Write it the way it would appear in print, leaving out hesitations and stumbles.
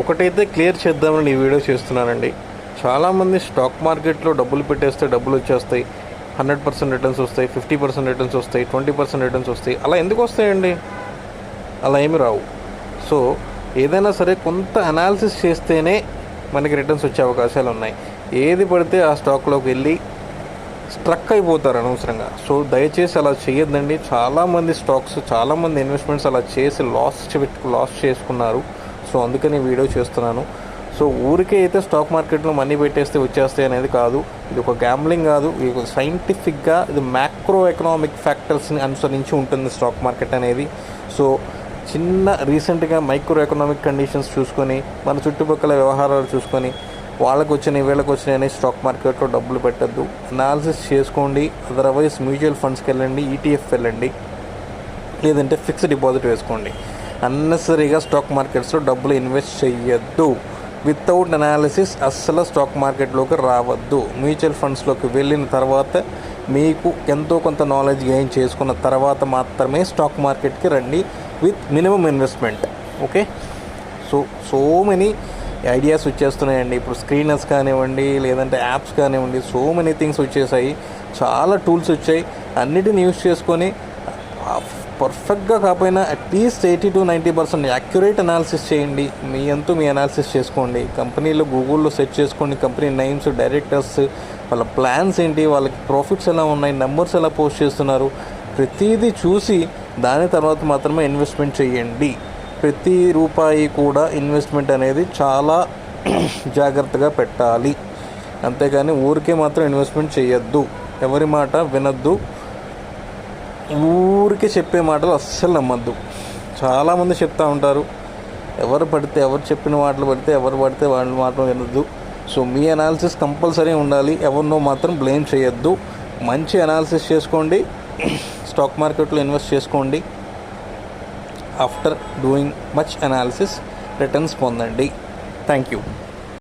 ఒకటైతే క్లియర్ చేద్దామని ఈ వీడియో చేస్తున్నానండి. చాలామంది స్టాక్ మార్కెట్లో డబ్బులు పెట్టేస్తే డబ్బులు వచ్చేస్తాయి, 100% రిటర్న్స్ వస్తాయి, 50% రిటర్న్స్ వస్తాయి, 20% రిటర్న్స్ వస్తాయి. అలా ఎందుకు వస్తాయండి? అలా ఏమి రావు. సో ఏదైనా సరే కొంత అనాలిసిస్ చేస్తేనే మనకి రిటర్న్స్ వచ్చే అవకాశాలు ఉన్నాయి. ఏది పడితే ఆ స్టాక్లోకి వెళ్ళి స్ట్రక్ అయిపోతారు అనవసరంగా. సో దయచేసి అలా చేయొద్దండి. చాలామంది స్టాక్స్, చాలామంది ఇన్వెస్ట్మెంట్స్ అలా చేసి లాస్ చేసుకున్నారు. సో అందుకని వీడియో చేస్తున్నాను. సో ఊరికే అయితే స్టాక్ మార్కెట్లో మనీ పెట్టేస్తే వచ్చేస్తాయి అనేది కాదు. ఇది ఒక గ్యాంబ్లింగ్ కాదు, ఇది ఒక సైంటిఫిక్గా ఇది మ్యాక్రో ఎకనామిక్ ఫ్యాక్టర్స్ని అనుసరించి ఉంటుంది స్టాక్ మార్కెట్ అనేది. సో రీసెంట్గా మైక్రో ఎకనామిక్ కండిషన్స్ చూసుకొని, మన చుట్టుపక్కల వ్యవహారాలు చూసుకొని, వాళ్ళకు వచ్చినాయి వీళ్ళకి వచ్చినాయి అని స్టాక్ మార్కెట్లో డబ్బులు పెట్టద్దు. అనాలిసిస్ చేసుకోండి. అదర్వైజ్ మ్యూచువల్ ఫండ్స్కి వెళ్ళండి, ఈటీఎఫ్ వెళ్ళండి, లేదంటే ఫిక్స్డ్ డిపాజిట్ వేసుకోండి. అన్నెసరీగా స్టాక్ మార్కెట్స్లో డబ్బులు ఇన్వెస్ట్ చేయొద్దు. వితౌట్ అనాలిసిస్ అస్సలు స్టాక్ మార్కెట్లోకి రావద్దు. మ్యూచువల్ ఫండ్స్లోకి వెళ్ళిన తర్వాత మీకు ఎంతో కొంత నాలెడ్జ్ గెయిన్ చేసుకున్న తర్వాత మాత్రమే స్టాక్ మార్కెట్కి రండి with minimum investment. Okay. So many ideas వచ్చేస్తున్నాయండి. ఇప్పుడు స్క్రీనర్స్ కానివ్వండి, లేదంటే యాప్స్ కానివ్వండి, సో మెనీ థింగ్స్ వచ్చేసాయి. చాలా టూల్స్ వచ్చాయి. అన్నిటిని యూస్ చేసుకొని పర్ఫెక్ట్గా కాకపోయినా అట్లీస్ట్ 80-90% యాక్యురేట్ అనాలిసిస్ చేయండి. మీ అనాలిసిస్ చేసుకోండి. కంపెనీలో గూగుల్లో సెర్చ్ చేసుకోండి. కంపెనీ నేమ్స్, డైరెక్టర్స్, వాళ్ళ ప్లాన్స్ ఏంటి, వాళ్ళకి ప్రాఫిట్స్ ఎలా ఉన్నాయి, నెంబర్స్ ఎలా పోస్ట్ చేస్తున్నారు, ప్రతిదీ చూసి దాని తర్వాత మాత్రమే ఇన్వెస్ట్మెంట్ చేయండి. ప్రతి రూపాయి కూడా ఇన్వెస్ట్మెంట్ అనేది చాలా జాగ్రత్తగా పెట్టాలి. అంతేగాని ఊరికే మాత్రం ఇన్వెస్ట్మెంట్ చేయొద్దు. ఎవరి మాట వినొద్దు. ఊరికే చెప్పే మాటలు అస్సలు నమ్మద్దు. చాలామంది చెప్తూ ఉంటారు, ఎవరు చెప్పిన మాటలు ఎవరు పడితే వాళ్ళ మాటలు వినొద్దు. సో మీ అనాలిసిస్ కంపల్సరీ ఉండాలి. ఎవరినో మాత్రం బ్లేమ్ చేయొద్దు. మంచి అనాలిసిస్ చేసుకోండి. స్టాక్ మార్కెట్లో ఇన్వెస్ట్ చేసుకోండి. After doing much analysis returns పొందండి. Thank you.